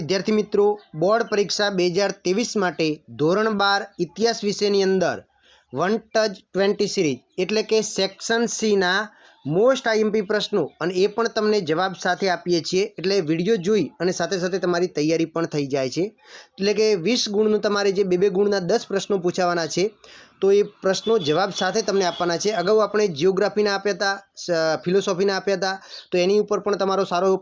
विद्यार्थी मित्रों बोर्ड परीक्षा 2023 माटे धोरण 12 इतिहास विषयनी अंदर 1-20 सीरीज एटले के सेक्शन सी ना मोस्ट आईएमपी प्रश्नों अने ए पण तमने जवाब साथे आपीए छीए एटले विडियो जोई अने साथे साथे तमारी तैयारी पण थई जाय छे। एटले के 20 गुणनुं तमारे जे 2-2 गुणना 10 प्रश्नों पूछावाना छे तो ये प्रश्नों जवाब साथे तमने आपवाना छे। अगाऊ आपणे जियोग्राफीना आप्या हता, फिलोसोफीना आप्या हता तो एनी उपर पण तमारो सारो एवो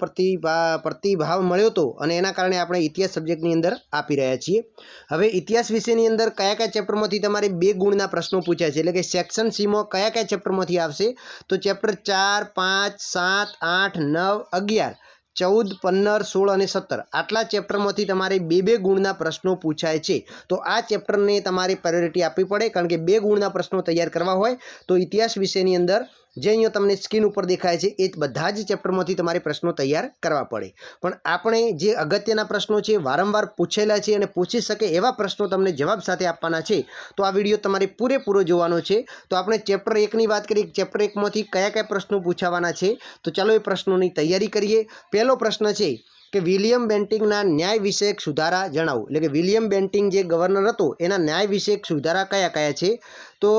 प्रतिभाव मळ्यो तो अने एना कारणे आपणे इतिहास सब्जेक्टनी अंदर आपी रह्या छीए। हवे इतिहास विषयनी अंदर कया चेप्टरमांथी तमारे 2 गुणना प्रश्नों पूछाय छे एटले के सेक्शन सी मां कया चेप्टरमांथी आवशे तो चेप्टर 4, 5, 7, 8, 9, 11, 14, 15, 16 અને 17 આટલા ચેપ્ટરમાંથી તમારે 2-2 ગુણના પ્રશ્નો પૂછાય છે તો આ ચેપ્ટરને તમારે પ્રાયોરિટી આપવી પડે કારણ કે 2 ગુણના પ્રશ્નો તૈયાર કરવા હોય તો ઇતિહાસ વિષયની અંદર જે અહીંયા તમને સ્ક્રીન ઉપર દેખાય છે એ બધા જ ચેપ્ટરમાંથી તમારે પ્રશ્નો તૈયાર કરવા પડે। પણ આપણે જે અગત્યના પ્રશ્નો છે વારંવાર પૂછેલા છે અને પૂછી શકે એવા પ્રશ્નો તમને જવાબ સાથે આપવાના છે તો આ વિડીયો તમારે પૂરેપૂરો જોવાનો છે। તો આપણે ચેપ્ટર 1ની વાત કરીએ ચેપ્ટર 1માંથી કયા પ્રશ્નો પૂછાવાના છે તો ચાલો એ પ્રશ્નોની તૈયારી કરીએ। પહેલો પ્રશ્ન છે કે વિલિયમ બેન્ટિંગના ન્યાય વિષયક સુધારા જણાવો એટલે કે વિલિયમ બેન્ટિંગ જે ગવર્નર હતો એના ન્યાય વિષયક સુધારા કયા છે તો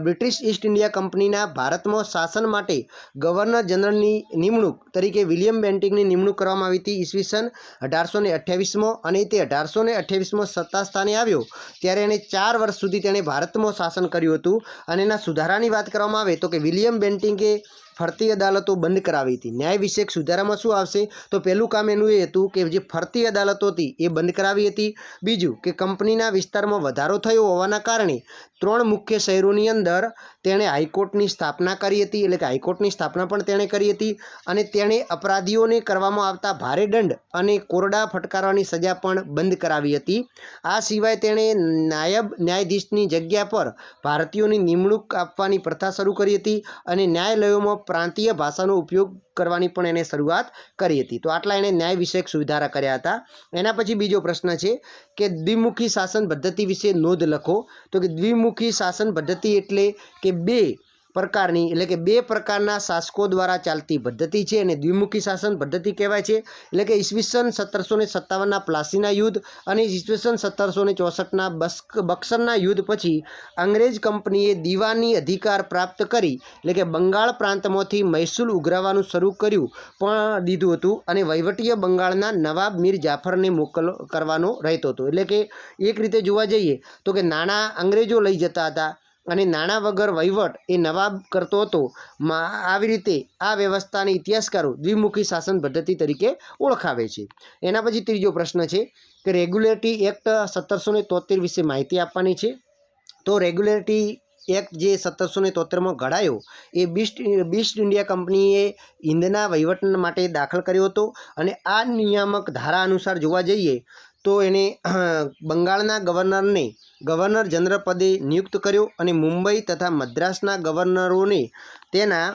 બ્રિટિશ ઈસ્ટ ઇન્ડિયા કંપનીના ભારતમાં શાસન માટે ગવર્નર જનરલની નિમણૂક તરીકે વિલિયમ બેન્ટિંગની નિમણૂક કરવામાં આવી હતી ઈસવીસન 1828માં અને તે 1828માં સત્તા સ્થાને આવ્યો ત્યારે એણે 4 વર્ષ સુધી તેણે ભારતમાં શાસન કર્યું હતું અને એના સુધારાની વાત કરવામાં આવે તો કે વિલિયમ બેન્ટિંગે ફરતી અદાલતો બંધ કરાવી હતી। ન્યાય વિષયક સુધારામાં શું આવશે તો પહેલું કામ એનું એ હતું કે જે ફરતી અદાલતો હતી એ બંધ કરાવી હતી। બીજું કે કંપનીના વિસ્તારમાં વધારો થયો હોવાના કારણે 3 મુખ્ય શહેરોની અંદર તેણે હાઈકોર્ટની સ્થાપના કરી હતી એટલે કે હાઈકોર્ટની સ્થાપના પણ તેણે કરી હતી અને તેણે અપરાધીઓને કરવામાં આવતા ભારે દંડ અને કોરડા ફટકારવાની સજા પણ બંધ કરાવી હતી। આ સિવાય તેણે નાયબ ન્યાયાધીશની જગ્યા પર ભારતીયોની નિમણૂક આપવાની પ્રથા શરૂ કરી હતી અને ન્યાયાલયોમાં प्रांतीय भाषाનો उपयोग करवानी पण एने शरूआत करी हती। तो आटला एने न्याय विषयक सुधारा कर्या हता। एना पछी बीजो प्रश्न छे के द्विमुखी शासन पद्धति विषे नोंध लखो तो कि द्विमुखी शासन पद्धति एटले के 2 प्रकारनी એટલે કે 2 પ્રકારના શાસકો દ્વારા ચાલતી પદ્ધતિ છે અને દ્વિમુખી શાસન પદ્ધતિ કહેવાય છે એટલે કે ઈસવીસન 1757ના પ્લાસીના યુદ્ધ અને ઈસવીસન 1764ના બક્સરના યુદ્ધ પછી અંગ્રેજ કંપનીએ દીવાની અધિકાર પ્રાપ્ત કરી એટલે કે બંગાળ પ્રાંતમાંથી મહેસૂલ ઉઘરાવવાનું શરૂ કર્યું પણ દીધું હતું અને વહીવટીય બંગાળના નવાબ મીર જાફરને કરવાનો રહેતો હતો એટલે કે એક રીતે જોવા જઈએ તો કે નાણાં અંગ્રેજો લઈ જતા હતા અને નાણાં વગર વહીવટ એ નવાબ કરતો હતો। આવી રીતે આ વ્યવસ્થાને ઇતિહાસકારો દ્વિમુખી શાસન પદ્ધતિ તરીકે ઓળખાવે છે। એના પછી ત્રીજો પ્રશ્ન છે કે રેગ્યુલેટરી એક્ટ 1773 વિશે માહિતી આપવાની છે તો રેગ્યુલેટરી એક્ટ જે 1773માં ઘડાયો એ ઈસ્ટ ઇન્ડિયા કંપનીએ હિંદના વહીવટ માટે દાખલ કર્યો હતો અને આ નિયામક ધારા અનુસાર જોવા જઈએ તો એને બંગાળના ગવર્નરને ગવર્નર જનરલ પદે નિયુક્ત કર્યો અને મુંબઈ તથા મદ્રાસના ગવર્નરોને તેના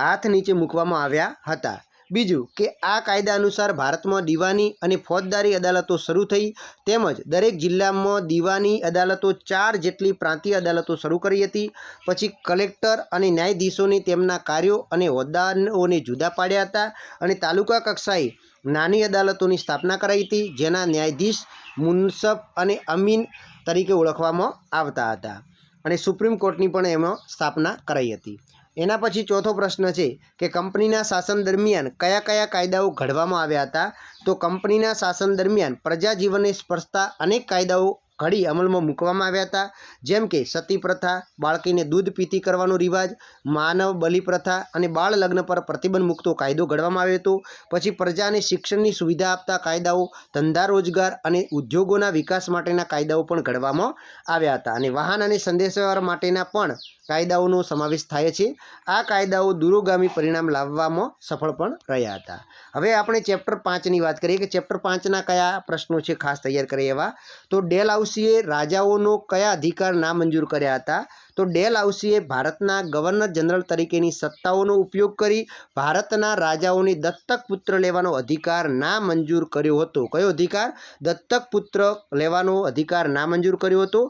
હાથ નીચે મૂકવામાં આવ્યા હતા। બીજું કે આ કાયદા અનુસાર ભારતમાં દીવાની અને ફોજદારી અદાલતો શરૂ થઈ તેમજ દરેક જિલ્લામાં દીવાની અદાલતો 4 જેટલી પ્રાંતીય અદાલતો શરૂ કરી હતી। પછી કલેક્ટર અને ન્યાયાધીશોને તેમના કાર્યો અને હોદ્દાઓને જુદા પાડ્યા હતા અને તાલુકા કક્ષાએ નાની અદાલતોની સ્થાપના કરાઈ હતી જેના ન્યાયાધીશ મુનસફ અને અમીન તરીકે ઓળખવામાં આવતા હતા અને સુપ્રીમ કોર્ટની પણ એમાં સ્થાપના કરાઈ હતી। એના પછી ચોથો પ્રશ્ન છે કે કંપનીના શાસન દરમિયાન કયા કાયદાઓ ઘડવામાં આવ્યા હતા તો કંપનીના શાસન દરમિયાન પ્રજા જીવનને સ્પર્શતા અનેક કાયદાઓ ઘડી અમલમાં મૂકવામાં આવ્યા હતા જેમ કે સતી પ્રથા, બાળકીને દૂધ પીતી કરવાનો રિવાજ, માનવ બલિ પ્રથા અને બાળ લગ્ન પર પ્રતિબંધ મૂકતો કાયદો ઘડવામાં આવ્યો હતો। પછી પ્રજાને શિક્ષણની સુવિધા આપતા કાયદાઓ, ધંધા રોજગાર અને ઉદ્યોગોના વિકાસ માટેના કાયદાઓ પણ ઘડવામાં આવ્યા હતા અને વાહન અને સંદેશાવ્યવહાર માટેના પણ કાયદાઓનો સમાવેશ થાય છે। આ કાયદાઓ દૂરોગામી પરિણામ લાવવામાં સફળ પણ રહ્યા હતા। હવે આપણે ચેપ્ટર 5ની વાત કરીએ કે ચેપ્ટર 5ના કયા પ્રશ્નો છે ખાસ તૈયાર કરે એવા તો ડેલહાઉસીએ રાજાઓનો કયા અધિકાર નામંજૂર કર્યા હતા તો ડેલહાઉસીએ ભારતના ગવર્નર જનરલ તરીકેની સત્તાઓનો ઉપયોગ કરી ભારતના રાજાઓને દત્તક પુત્ર લેવાનો અધિકાર નામંજૂર કર્યો હતો। કયો અધિકાર? દત્તક પુત્ર લેવાનો અધિકાર નામંજૂર કર્યો હતો।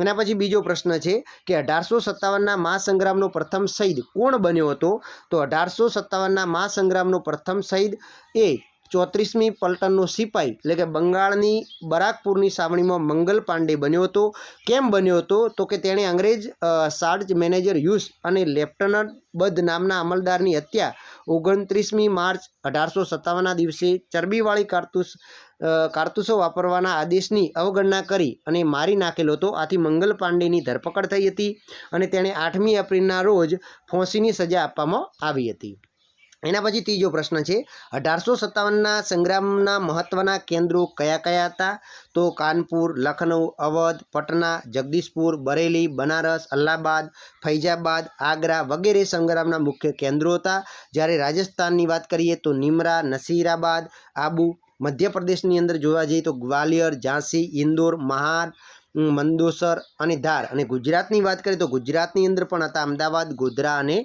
એના પછી બીજો પ્રશ્ન છે કે 1857ના મહાસંગ્રામનો પ્રથમ શહીદ કોણ બન્યો હતો તો 1857ના મહાસંગ્રામનો પ્રથમ શહીદ એ 34મી પલટનનો સિપાઈ એટલે કે બંગાળની બરાકપુરની છાવણીમાં મંગલ પાંડે બન્યો હતો. કેમ બન્યો હતો? તો કે તેણે અંગ્રેજ સાર્જ મેનેજર હ્યુસ અને લેફ્ટનન્ટ બદ નામના અમલદારની હત્યા 29મી માર્ચ 1857ના દિવસે ચરબીવાળી કારતૂસો વાપરવાના આદેશની અવગણના કરી અને મારી નાખેલો હતો. આથી મંગલ પાંડેની ધરપકડ થઈ હતી અને તેણે 8મી એપ્રિલના રોજ ફાંસીની સજા આપવામાં આવી હતી. એના પછી ત્રીજો પ્રશ્ન છે, 1857ના સંગ્રામના મહત્ત્વના કેન્દ્રો કયા કયા હતા? તો કાનપુર, લખનઉ, અવધ, પટના, જગદીશપુર, બરેલી, બનારસ, અલ્હાબાદ, ફૈજાબાદ, આગ્રા વગેરે સંગ્રામના મુખ્ય કેન્દ્રો હતા. જ્યારે રાજસ્થાનની વાત કરીએ તો નિમરા, નસીરાબાદ, આબુ. મધ્યપ્રદેશની અંદર જોવા જઈએ તો ગ્વાલિયર, ઝાંસી, ઇન્દોર, મહાર, મંદોસર અને ધાર. અને ગુજરાતની વાત કરીએ તો ગુજરાતની અંદર પણ હતા અમદાવાદ, ગોધરા અને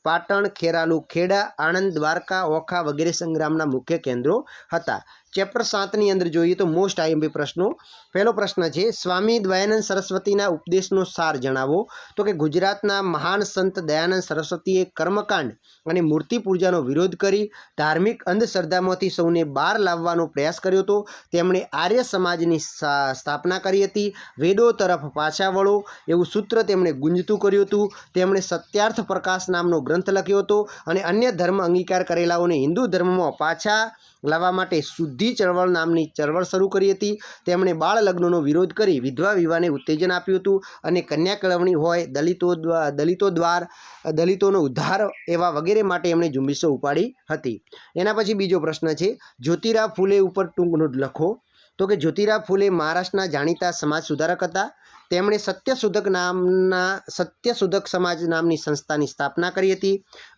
પાટણ, ખેરાલુ, ખેડા, આણંદ, દ્વારકા, ઓખા વગેરે સંગ્રામના મુખ્ય કેન્દ્રો હતા. ચેપ્ટર 7ની અંદર જોઈએ તો મોસ્ટ આઈએમપી પ્રશ્નો. પહેલો પ્રશ્ન છે, સ્વામી દયાનંદ સરસ્વતીના ઉપદેશનો સાર જણાવો. તો કે ગુજરાતના મહાન સંત દયાનંદ સરસ્વતીએ કર્મકાંડ અને મૂર્તિ પૂજાનો વિરોધ કરી ધાર્મિક અંધશ્રદ્ધામાંથી સૌને બહાર લાવવાનો પ્રયાસ કર્યો હતો. તેમણે આર્ય સમાજની સ્થાપના કરી હતી. વેદો તરફ પાછા વળો એવું સૂત્ર તેમણે ગુંજતું કર્યું હતું. તેમણે સત્યાર્થ પ્રકાશ નામનો ગ્રંથ લખ્યો હતો અને અન્ય ધર્મ અંગીકાર કરેલાઓને હિન્દુ ધર્મમાં પાછા લાવવા માટે શુદ્ધિ ચળવળ નામની ચળવળ શરૂ કરી હતી. તેમણે બાળ લગ્નનો વિરોધ કરી વિધવા વિવાહને ઉત્તેજન આપ્યું હતું અને કન્યા કેળવણી હોય, દલિતોનો ઉદ્ધાર એવા વગેરે માટે એમણે ઝુંબેશો ઉપાડી હતી. એના પછી બીજો પ્રશ્ન છે, જ્યોતિરાવ ફૂલે ઉપર ટૂંક નોંધ લખો. તો કે જ્યોતિરાવ ફૂલે મહારાષ્ટ્રના જાણીતા સમાજ સુધારક હતા. તેમણે સત્યશોધક સમાજ નામની સંસ્થાની સ્થાપના કરી હતી.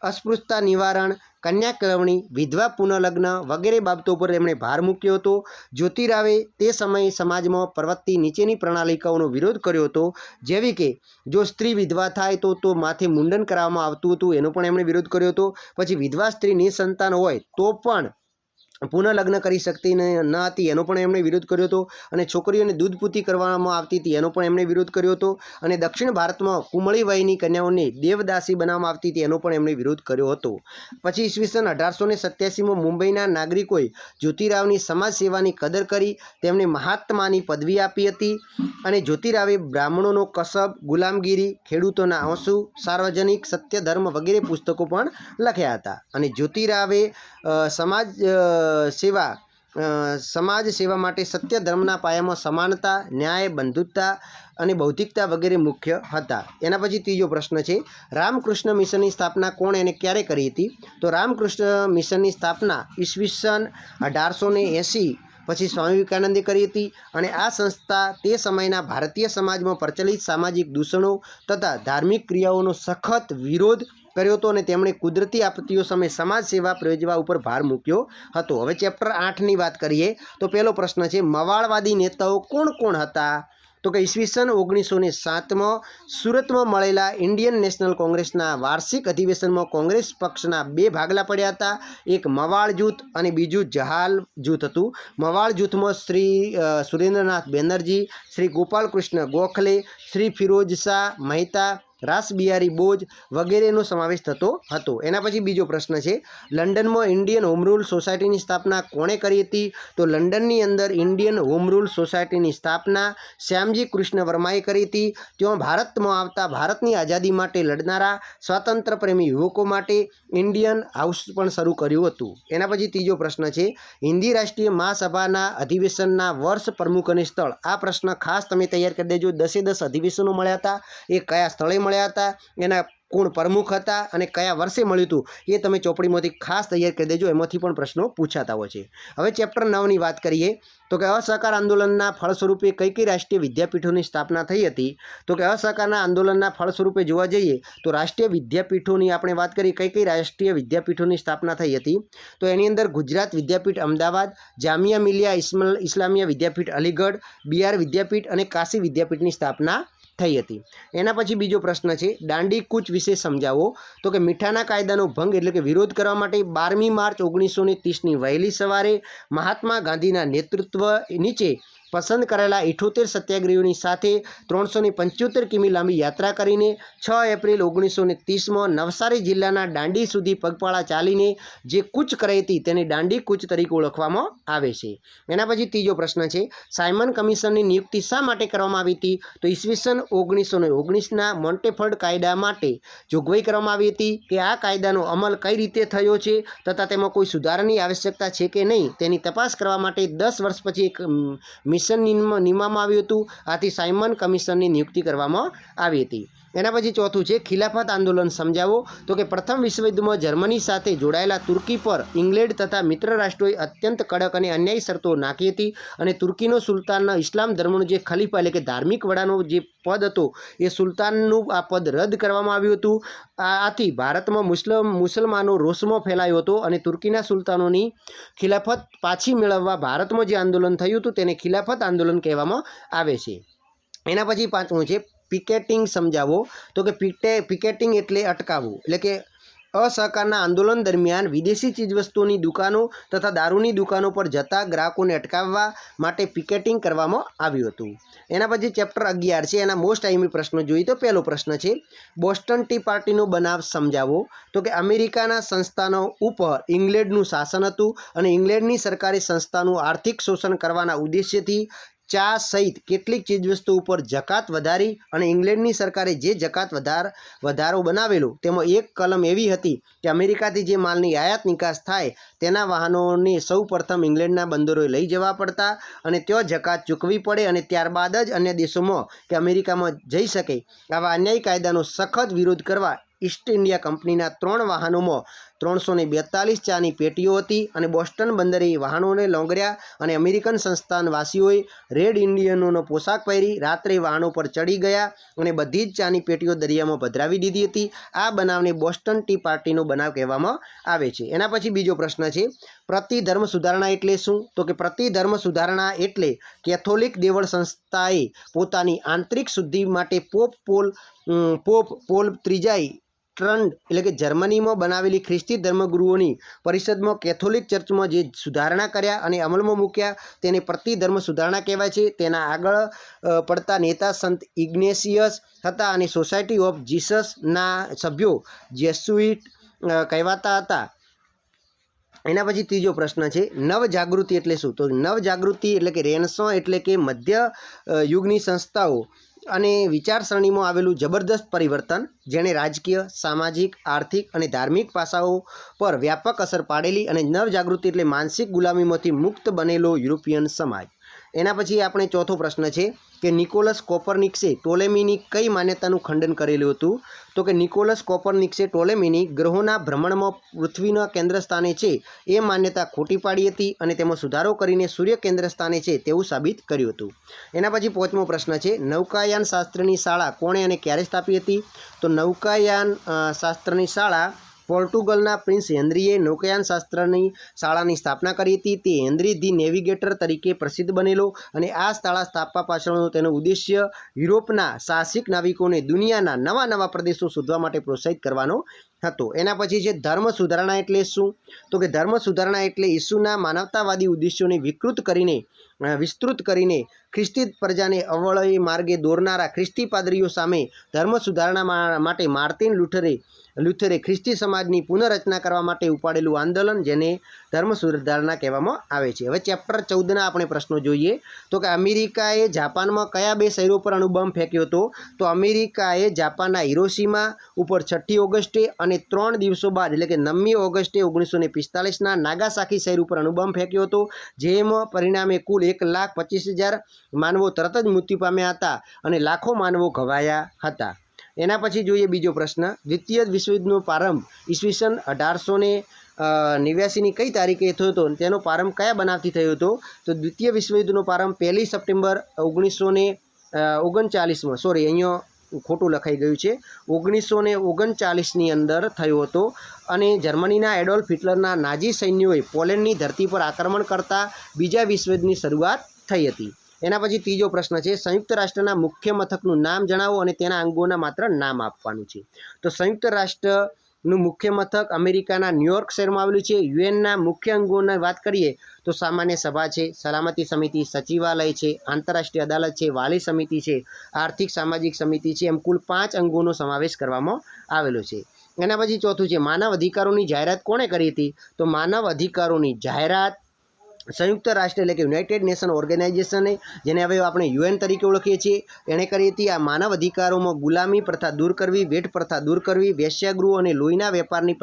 અસ્પૃશ્યતા નિવારણ, કન્યા કેળવણી, વિધવા પુનઃલગ્ન વગેરે બાબતો પર તેમણે ભાર મૂક્યો હતો. જ્યોતિરાવે તે સમયે સમાજમાં પ્રવર્તતી નીચેની પ્રણાલિકાઓનો વિરોધ કર્યો હતો, જેવી કે જો સ્ત્રી વિધવા થાય તો માથે મુંડન કરાવવામાં આવતું હતું, એનો પણ એમણે વિરોધ કર્યો હતો. પછી વિધવા સ્ત્રી નિસંતાન હોય તો પણ પુનઃલગ્ન કરી શકતી ન હતી, એનો પણ એમણે વિરોધ કર્યો હતો. અને છોકરીઓને દૂધપૂતી કરવામાં આવતી હતી, એનો પણ એમણે વિરોધ કર્યો હતો. અને દક્ષિણ ભારતમાં કુમળી વયની કન્યાઓને દેવદાસી બનાવવામાં આવતી હતી, એનો પણ એમણે વિરોધ કર્યો હતો. પછી ઈસવીસન 1887માં મુંબઈના નાગરિકોએ જ્યોતિરાવની સમાજ સેવાની કદર કરી તેમને મહાત્માની પદવી આપી હતી. અને જ્યોતિરાવે બ્રાહ્મણોનો કસબ, ગુલામગીરી, ખેડૂતોના આંસુ, સાર્વજનિક સત્ય ધર્મ વગેરે પુસ્તકો પણ લખ્યા હતા. અને જ્યોતિરાવે સમાજ સેવા માટે સત્ય ધર્મના પાયામાં સમાનતા, ન્યાય, બંધુત્તા અને બૌદ્ધિકતા વગેરે મુખ્ય હતા. એના પછી ત્રીજો પ્રશ્ન છે, રામકૃષ્ણ મિશનની સ્થાપના કોણ અને ક્યારે કરી હતી? તો રામકૃષ્ણ મિશનની સ્થાપના ઈસવીસન 1880 પછી સ્વામી વિવેકાનંદે કરી હતી. અને આ સંસ્થા તે સમયના ભારતીય સમાજમાં પ્રચલિત સામાજિક દૂષણો તથા ધાર્મિક ક્રિયાઓનો સખત વિરોધ કર્યો હતો અને તેમણે કુદરતી આપત્તિઓ સામે સમાજ સેવા પ્રયોજવા ઉપર ભાર મૂક્યો હતો. હવે ચેપ્ટર 8ની વાત કરીએ તો પહેલો પ્રશ્ન છે, મવાળવાદી નેતાઓ કોણ કોણ હતા? તો કે ઈસવીસન 1907માં સુરતમાં મળેલા ઇન્ડિયન નેશનલ કોંગ્રેસના વાર્ષિક અધિવેશનમાં કોંગ્રેસ પક્ષના બે ભાગલા પડ્યા હતા. એક મવાળ જૂથ અને બીજું જહાલ જૂથ હતું. મવાળ જૂથમાં શ્રી સુરેન્દ્રનાથ બેનર્જી, શ્રી ગોપાલકૃષ્ણ ગોખલે, શ્રી ફિરોજ શાહ મહેતા, રાસબિહારી બોઝ વગેરેનો સમાવેશ થતો હતો. એના પછી બીજો પ્રશ્ન છે, લંડનમાં ઇન્ડિયન હોમ રૂલ સોસાયટીની સ્થાપના કોણે કરી હતી? તો લંડનની અંદર ઇન્ડિયન હોમ રૂલ સોસાયટીની સ્થાપના શ્યામજી કૃષ્ણ વર્માએ કરી હતી. ત્યાં ભારતમાં આવતા ભારતની આઝાદી માટે લડનારા સ્વાતંત્ર્ય પ્રેમી યુવકો માટે ઇન્ડિયન હાઉસ પણ શરૂ કર્યું હતું. એના પછી ત્રીજો પ્રશ્ન છે, હિન્દી રાષ્ટ્રીય મહાસભાના અધિવેશનના વર્ષ, પ્રમુખ અને સ્થળ. આ પ્રશ્ન ખાસ તમે તૈયાર કરી દેજો. 10 અધિવેશનો મળ્યા હતા, એ કયા સ્થળે મળ્યા હતા, એના કોણ પ્રમુખ હતા અને કયા વર્ષે મળ્યું હતું, એ તમે ચોપડીમાંથી ખાસ તૈયાર કરી દેજો. એમાંથી પણ પ્રશ્નો પૂછાતા હોય છે. હવે ચેપ્ટર 9ની વાત કરીએ તો કે અસહકાર આંદોલનના ફળ સ્વરૂપે કઈ રાષ્ટ્રીય વિદ્યાપીઠોની સ્થાપના થઈ હતી? તો કે અસહકારના આંદોલનના ફળ સ્વરૂપે જોવા જઈએ તો રાષ્ટ્રીય વિદ્યાપીઠોની આપણે વાત કરીએ, કઈ રાષ્ટ્રીય વિદ્યાપીઠોની સ્થાપના થઈ હતી? તો એની અંદર ગુજરાત વિદ્યાપીઠ અમદાવાદ, જામિયા મિલિયા ઇસ્લામિયા વિદ્યાપીઠ અલીગઢ, બિહાર વિદ્યાપીઠ અને કાશી વિદ્યાપીઠની સ્થાપના થઈ હતી. એના પછી બીજો પ્રશ્ન છે, દાંડી કૂચ વિશે સમજાવો. તો કે મીઠાના કાયદાનો ભંગ એટલે કે વિરોધ કરવા માટે 12મી માર્ચ 1930ની વહેલી સવારે મહાત્મા ગાંધીના નેતૃત્વ નીચે પસંદ કરેલા 78 સત્યાગ્રહીઓની સાથે 375 કિમી લાંબી યાત્રા કરીને 6 એપ્રિલ 1930માં નવસારી જિલ્લાના દાંડી સુધી પગપાળા ચાલીને જે કૂચ કરી હતી તેને દાંડી કૂચ તરીકે ઓળખવામાં આવે છે. એના પછી ત્રીજો પ્રશ્ન છે, સાયમન કમિશનની નિયુક્તિ શા માટે કરવામાં આવી હતી? તો ઈસવીસન 1919ના મોન્ટેફર્ડ કાયદા માટે જોગવાઈ કરવામાં આવી હતી કે આ કાયદાનો અમલ કઈ રીતે થયો છે તથા તેમાં કોઈ સુધારાની આવશ્યકતા છે કે નહીં તેની તપાસ કરવા માટે 10 વર્ષ પછી એક મિશન નિમવામાં આવ્યું હતું. આથી સાયમન કમિશનની નિયુક્તિ કરવામાં આવી હતી. એના પછી ચોથું છે, ખિલાફત આંદોલન સમજાવો. તો કે પ્રથમ વિશ્વયુદ્ધમાં જર્મની સાથે જોડાયેલા તુર્કી પર ઇંગ્લેન્ડ તથા મિત્ર રાષ્ટ્રોએ અત્યંત કડક અને અન્યાયી શરતો નાખી હતી અને તુર્કીનો સુલતાનના ઇસ્લામ ધર્મનો જે ખલીફા એટલે કે ધાર્મિક વડાનો જે પદ હતો એ સુલતાનનું આ પદ રદ કરવામાં આવ્યું હતું. આથી ભારતમાં મુસલમાનો રોષમાં ફેલાયો હતો અને તુર્કીના સુલતાનોની ખિલાફત પાછી મેળવવા ભારતમાં જે આંદોલન થયું હતું તેને ખિલાફત આંદોલન કહેવામાં આવે છે. એના પછી પાંચમું છે, પિકેટિંગ સમજાવો. તો કે પિકેટિંગ એટલે અટકાવવું, એટલે કે અસહકારના આંદોલન દરમિયાન વિદેશી ચીજવસ્તુઓની દુકાનો તથા દારૂની દુકાનો પર જતા ગ્રાહકોને અટકાવવા માટે પિકેટિંગ કરવામાં આવ્યું હતું. એના પછી ચેપ્ટર 11 છે, એના મોસ્ટ આઈએમપી પ્રશ્નો જોઈએ તો પહેલો પ્રશ્ન છે, બોસ્ટન ટી પાર્ટીનો બનાવ સમજાવો. તો કે અમેરિકાના સંસ્થાનો ઉપર ઇંગ્લેન્ડનું શાસન હતું અને ઇંગ્લેન્ડની સરકારે સંસ્થાનું આર્થિક શોષણ કરવાના ઉદ્દેશ્યથી ચા સહિત કેટલીક ચીજવસ્તુઓ ઉપર જકાત વધારી અને ઇંગ્લેન્ડની સરકારે જે જકાત વધારો બનાવેલો તેમાં એક કલમ એવી હતી કે અમેરિકાથી જે માલની આયાત નિકાસ થાય તેના વાહનોને સૌ પ્રથમ ઇંગ્લેન્ડના બંદરોએ લઈ જવા પડતા અને ત્યાં જકાત ચૂકવવી પડે અને ત્યારબાદ જ અન્ય દેશોમાં કે અમેરિકામાં જઈ શકે. આવા અન્યાયી કાયદાનો સખત વિરોધ કરવા ઈસ્ટ ઇન્ડિયા કંપનીના 3 વાહનોમાં 342 ચાની પેટીઓ હતી અને બોસ્ટન બંદરે વાહનોને લોંગર્યા અને અમેરિકન સંસ્થાનવાસીઓએ રેડ ઇન્ડિયનોનો પોશાક પહેરી રાત્રે વાહનો પર ચડી ગયા અને બધી જ ચાની પેટીઓ દરિયામાં પધરાવી દીધી હતી. આ બનાવને બોસ્ટન ટી પાર્ટીનો બનાવ કહેવામાં આવે છે. એના પછી બીજો પ્રશ્ન છે, પ્રતિધર્મ સુધારણા એટલે શું? તો કે પ્રતિધર્મ સુધારણા એટલે કેથોલિક દેવળ સંસ્થાએ પોતાની આંતરિક શુદ્ધિ માટે પોપ પોલ ત્રીજાએ ટ્રન્ડ એટલે કે જર્મનીમાં બનાવેલી ખ્રિસ્તી ધર્મગુરુઓની પરિષદમાં કેથોલિક ચર્ચમાં જે સુધારણા કર્યા અને અમલમાં મૂક્યા તેને પ્રતિધર્મ સુધારણા કહેવાય છે. તેના આગળ પડતા નેતા સંત ઇગ્નેશિયસ હતા અને સોસાયટી ઓફ જીસસના સભ્યો જેસ્યુઇટ કહેવાતા હતા. એના પછી ત્રીજો પ્રશ્ન છે, નવજાગૃતિ એટલે શું? તો નવજાગૃતિ એટલે કે રેનસો એટલે કે મધ્ય યુગની સંસ્થાઓ અને વિચારસરણીમાં આવેલું જબરદસ્ત પરિવર્તન જેણે રાજકીય, સામાજિક, આર્થિક અને ધાર્મિક પાસાઓ પર વ્યાપક અસર પાડેલી અને નવજાગૃતિ એટલે માનસિક ગુલામીમાંથી મુક્ત બનેલો યુરોપિયન સમાજ. એના પછી આપણે ચોથો પ્રશ્ન છે કે નિકોલસ કોપરનિકસે ટોલેમીની કઈ માન્યતાનું ખંડન કરેલું હતું? તો કે નિકોલસ કોપરનિકસે ટોલેમીની ગ્રહોના ભ્રમણમાં પૃથ્વીના કેન્દ્ર સ્થાને છે એ માન્યતા ખોટી પાડી હતી અને તેમાં સુધારો કરીને સૂર્ય કેન્દ્ર સ્થાને છે તેવું સાબિત કર્યું હતું. એના પછી પાંચમો પ્રશ્ન છે, નૌકાયાન શાસ્ત્રની શાળા કોણે અને ક્યારે સ્થાપી હતી? તો નૌકાયાન શાસ્ત્રની શાળા પોર્ટુગલના પ્રિન્સ હેનરીએ નૌકાયાન શાસ્ત્રની શાળાની સ્થાપના કરી હતી. તે હેનરી ધી નેવિગેટર તરીકે પ્રસિદ્ધ બનેલો અને આ શાળા સ્થાપવા પાછળનો તેનો ઉદ્દેશ્ય યુરોપના સાહસિક નાવિકોને દુનિયાના નવા પ્રદેશો શોધવા માટે પ્રોત્સાહિત કરવાનો હતો. એના પછી છે ધર્મ સુધારણા એટલે શું? તો કે ધર્મ સુધારણા એટલે ઈસુના માનવતાવાદી ઉદ્દેશ્યોને વિસ્તૃત કરીને ખ્રિસ્તી પ્રજાને અવળે માર્ગે દોરનારા ખ્રિસ્તી પાદરીઓ સામે ધર્મ સુધારણા માટે માર્ટિન લ્યુથરે ખ્રિસ્તી સમાજની પુનઃરચના કરવા માટે ઉપાડેલું આંદોલન જેને ધર્મ સુધારણા કહેવામાં આવે છે. હવે ચેપ્ટર 14ના આપણે પ્રશ્નો જોઈએ તો કે અમેરિકાએ જાપાનમાં કયા 2 શહેરો પર અણુબોમ્બ ફેંક્યો હતો? તો અમેરિકાએ જાપાનના હિરોશિમા ઉપર 6મી ઓગસ્ટે અને 3 દિવસો બાદ એટલે કે 9મી ઓગસ્ટે 1945ના નાગાસાકી શહેર ઉપર અણુબોમ્બ ફેંક્યો હતો. જેમાં પરિણામે કુલ 1,25,000 માનવો તરત જ મૃત્યુ પામ્યા હતા અને લાખો માનવો ઘવાયા હતા. એના પછી જોઈએ બીજો પ્રશ્ન, દ્વિતીય વિશ્વયુદ્ધનો પ્રારંભ ઈસવીસન 1889ની કઈ તારીખે થયો હતો? તેનો પ્રારંભ કયા બનાવથી થયો હતો? તો દ્વિતીય વિશ્વયુદ્ધનો પ્રારંભ 1 સપ્ટેમ્બર 1939માં અહીંયા ખોટું લખાઈ ગયું છે 1939ની અંદર થયો હતો અને જર્મનીના એડોલ્ફ હિટલરના નાઝી સૈન્યોએ પોલેન્ડની ધરતી પર આક્રમણ કરતા બીજા વિશ્વયુદ્ધની શરૂઆત થઈ હતી. એના પછી ત્રીજો પ્રશ્ન છે, સંયુક્ત રાષ્ટ્રના મુખ્ય મથકનું નામ જણાવો અને તેના અંગોના માત્ર નામ આપવાનું છે. તો સંયુક્ત રાષ્ટ્રનું મુખ્ય મથક અમેરિકાના ન્યુયોર્ક શહેરમાં આવેલું છે. યુએનના મુખ્ય અંગોની વાત કરીએ તો સામાન્ય સભા છે, સલામતી સમિતિ, સચિવાલય છે, આંતરરાષ્ટ્રીય અદાલત છે, વાલી સમિતિ છે, આર્થિક સામાજિક સમિતિ છે, એમ કુલ 5 અંગોનો સમાવેશ કરવામાં આવેલો છે. એના પછી ચોથું છે માનવ અધિકારોની જાહેરાત કોણે કરી હતી? તો માનવ અધિકારોની જાહેરાત સંયુક્ત રાષ્ટ્ર એટલે કે યુનાઇટેડ નેશન ઓર્ગેનાઇઝેશને, જેને હવે આપણે યુએન તરીકે ઓળખીએ છીએ, એણે કરી હતી. આ માનવ અધિકારોમાં ગુલામી પ્રથા દૂર કરવી, વેઠ પ્રથા દૂર કરવી, વેશ્યાગૃહ અને લોહીના વેપારની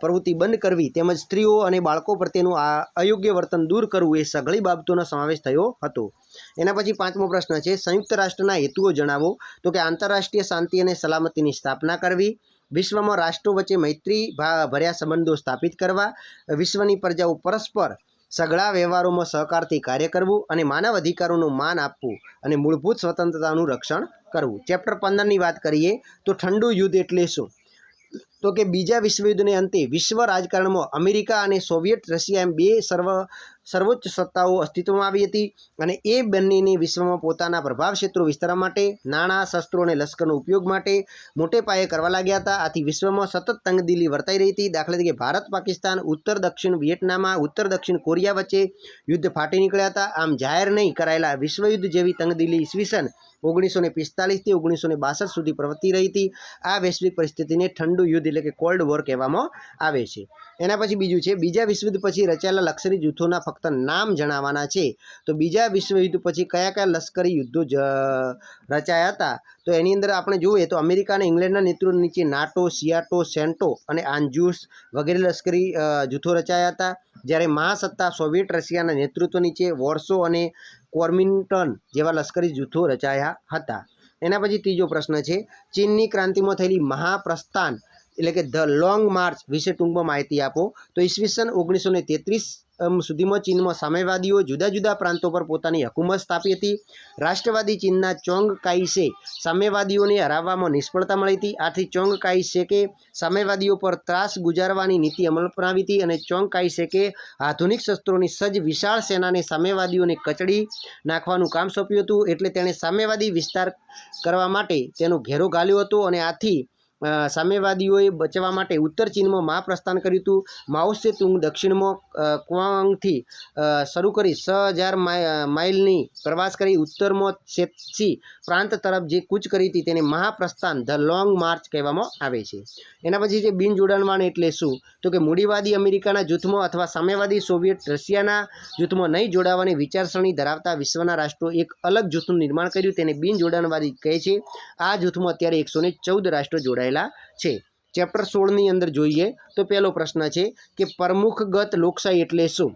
પ્રવૃત્તિ બંધ કરવી, તેમજ સ્ત્રીઓ અને બાળકો પ્રત્યેનું આ અયોગ્ય વર્તન દૂર કરવું, એ સઘળી બાબતોનો સમાવેશ થયો હતો. એના પછી 5મો પ્રશ્ન છે સંયુક્ત રાષ્ટ્રના હેતુઓ જણાવો. તો કે આંતરરાષ્ટ્રીય શાંતિ અને સલામતીની સ્થાપના કરવી, વિશ્વમાં રાષ્ટ્રો વચ્ચે મૈત્રી ભર્યા સંબંધો સ્થાપિત કરવા, વિશ્વની પ્રજાઓ પરસ્પર સઘળા વ્યવહારોમાં સહકારથી કાર્ય કરવું અને માનવ અધિકારોનું માન આપવું અને મૂળભૂત સ્વતંત્રતાનું રક્ષણ કરવું. ચેપ્ટર 15ની વાત કરીએ તો ઠંડુ યુદ્ધ એટલે શું? તો કે બીજા વિશ્વયુદ્ધને અંતે વિશ્વ રાજકારણમાં અમેરિકા અને સોવિયત રશિયા એમ બે સર્વોચ્ચ સત્તાઓ અસ્તિત્વમાં આવી હતી અને એ બંનેને વિશ્વમાં પોતાના પ્રભાવ ક્ષેત્રો વિસ્તારવા માટે નાણાં, શસ્ત્રો અને લશ્કરનો ઉપયોગ માટે મોટે પાયે કરવા લાગ્યા હતા. આથી વિશ્વમાં સતત તંગદિલી વર્તાઈ રહી હતી. દાખલા તરીકે ભારત, પાકિસ્તાન, ઉત્તર દક્ષિણ વિયેટનામ, ઉત્તર દક્ષિણ કોરિયા વચ્ચે યુદ્ધ ફાટી નીકળ્યા હતા. આમ જાહેર નહીં કરાયેલા વિશ્વયુદ્ધ જેવી તંગદિલી ઈસવીસન 1945થી 1962 સુધી પ્રવર્તી રહી હતી. આ વૈશ્વિક પરિસ્થિતિને ઠંડુ યુદ્ધ એટલે કે કોલ્ડ વોર કહેવામાં આવે છે. એના પછી બીજું છે બીજા વિશ્વયુદ્ધ પછી રચાયેલા લશ્કરી જૂથોના ફક્ત નામ જણાવવાના છે. તો બીજા વિશ્વયુદ્ધ પછી કયા કયા લશ્કરી યુદ્ધો રચાયા હતા? તો એની અંદર આપણે જોઈએ તો અમેરિકા અને ઇંગ્લેન્ડના નેતૃત્વ નીચે નાટો, સિયાટો, સેન્ટો અને આંજુસ વગેરે લશ્કરી જૂથો રચાયા હતા. જ્યારે મહાસત્તા સોવિયત રશિયાના નેતૃત્વ નીચે વોર્સો અને કોર્મિન્ટન જેવા લશ્કરી જૂથો રચાયા હતા. એના પછી ત્રીજો પ્રશ્ન છે ચીનની ક્રાંતિમાં થયેલી મહાપ્રસ્થાન એટલે કે ધ લોંગ માર્ચ વિશે ટૂંકમાં માહિતી આપો. તો ઈસવીસન 1933 સુધીમાં ચીનમાં સામ્યવાદીઓ જુદા જુદા પ્રાંતો પર પોતાની હુકુમત સ્થાપી હતી. રાષ્ટ્રવાદી ચીનના ચોંગ કાઈસે સામ્યવાદીઓને હરાવવામાં નિષ્ફળતા મળી હતી. આથી ચોંગ કાઈશેકે સામ્યવાદીઓ પર ત્રાસ ગુજારવાની નીતિ અમલ બનાવી હતી અને ચોંગ કાઈશેકે આધુનિક શસ્ત્રોની સજ્જ વિશાળ સેનાને સામ્યવાદીઓને કચડી નાખવાનું કામ સોંપ્યું હતું. એટલે તેણે સામ્યવાદી વિસ્તાર કરવા માટે તેનો ઘેરો ઘાલ્યો હતો અને આથી સામ્યવાદીઓએ બચવા માટે ઉત્તર ચીનમાં મહાપ્રસ્થાન કર્યું હતું. માઓ ત્સે-તુંગ દક્ષિણમાં ક્વાંગથી શરૂ કરી 6000 માઇલની પ્રવાસ કરી ઉત્તરમાં સેત્સી પ્રાંત તરફ જે કૂચ કરી હતી તેને મહાપ્રસ્થાન ધ લોંગ માર્ચ કહેવામાં આવે છે. એના પછી જે બિન જોડાણવાણ એટલે શું? તો કે મૂડીવાદી અમેરિકાના જૂથમાં અથવા સામ્યવાદી સોવિયત રશિયાના જૂથમાં નહીં જોડાવાની વિચારસરણી ધરાવતા વિશ્વના રાષ્ટ્રો એક અલગ જૂથનું નિર્માણ કર્યું, તેને બિન જોડાણવાદી કહે છે. આ જૂથમાં અત્યારે 114 રાષ્ટ્રો જોડાયેલા છે. ચેપ્ટર 16ની અંદર જોઈએ તો પહેલો પ્રશ્ન છે કે પ્રમુખગત લોકશાહી એટલે શું?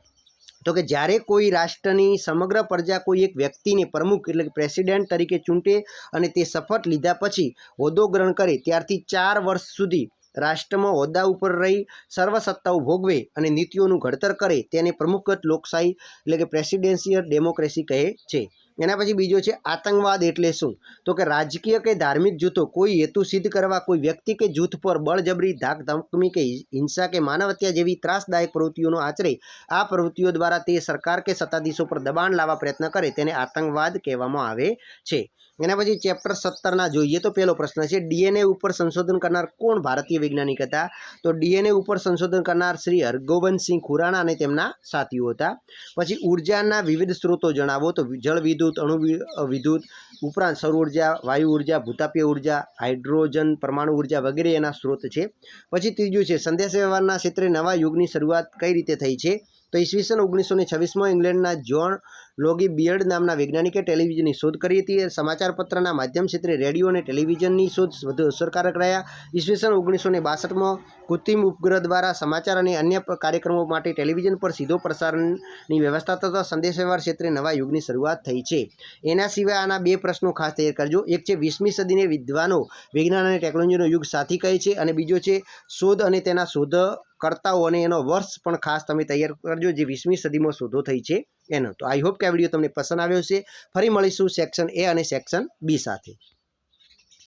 તો કે જ્યારે કોઈ રાષ્ટ્રની સમગ્ર પ્રજા કોઈ એક વ્યક્તિને પ્રમુખ એટલે કે પ્રેસિડેન્ટ તરીકે ચૂંટે અને તે શપથ લીધા પછી હોદ્દો ગ્રહણ કરે ત્યારથી 4 વર્ષ સુધી રાષ્ટ્રમાં હોદ્દા ઉપર રહી સર્વ સત્તાઓ ભોગવે અને નીતિઓનું ઘડતર કરે તેને પ્રમુખગત લોકશાહી એટલે કે પ્રેસિડેન્શિયલ ડેમોક્રેસી કહે છે. એના પછી બીજો છે આતંકવાદ એટલે શું? તો કે રાજકીય કે ધાર્મિક જૂથો કોઈ હેતુ સિદ્ધ કરવા કોઈ વ્યક્તિ કે જૂથ પર બળજબરી, ધાક ધમકી કે હિંસા કે માનવ હત્યા જેવી ત્રાસદાયક પ્રવૃત્તિઓનો આચરે. આ પ્રવૃત્તિઓ દ્વારા તે સરકાર કે સત્તાધીશો પર દબાણ લાવવા પ્રયત્ન કરે તેને આતંકવાદ કહેવામાં આવે છે. એના પછી ચેપ્ટર 17ના જોઈએ તો પહેલો પ્રશ્ન છે ડીએનએ ઉપર સંશોધન કરનાર કોણ ભારતીય વૈજ્ઞાનિક હતા? તો ડીએનએ ઉપર સંશોધન કરનાર શ્રી હરગોબંદસિંહ ખુરાના અને તેમના સાથીઓ હતા. પછી ઉર્જાના વિવિધ સ્ત્રોતો જણાવો. તો જળ વિદ્યુત, અણુ વિદ્યુત ઉપરાંત સૌર ઉર્જા, વાયુ ઉર્જા, ભૂતાપીય ઉર્જા, હાઇડ્રોજન, પરમાણુ ઉર્જા વગેરે એના સ્ત્રોત છે. પછી ત્રીજું છે સંદેશાવ્યવહારના ક્ષેત્રે નવા યુગની શરૂઆત કઈ રીતે થઈ છે? તો ઈસવીસન 1926માં ઇંગ્લેન્ડના જ્હોન લોગી બિયર્ડ નામના વૈજ્ઞાનિકે ટેલિવિઝનની શોધ કરી હતી. સમાચારપત્રના માધ્યમ ક્ષેત્રે રેડિયો અને ટેલિવિઝનની શોધ વધુ અસરકારક રહ્યા. ઈસવીસન 1962માં કૃત્રિમ ઉપગ્રહ દ્વારા સમાચાર અને અન્ય કાર્યક્રમો માટે ટેલિવિઝન પર સીધો પ્રસારણની વ્યવસ્થા થતા સંદેશાવ્યવહાર ક્ષેત્રે નવા યુગની શરૂઆત થઈ છે. એના સિવાય આના 2 પ્રશ્નો ખાસ તૈયાર કરજો. એક છે 20મી સદીને વિદ્વાનો વિજ્ઞાન અને ટેકનોલોજીનો યુગ સાથી કહે છે અને બીજો છે શોધ અને તેના શોધકર્તાઓ અને એનો વર્ષ પણ ખાસ તમે તૈયાર કરજો જે 20મી સદીમાં શોધો થઈ છે એનો. તો આઈ હોપ કે આ વિડીયો તમને પસંદ આવ્યો છે. ફરી મળીશું સેક્શન એ અને સેક્શન બી સાથે.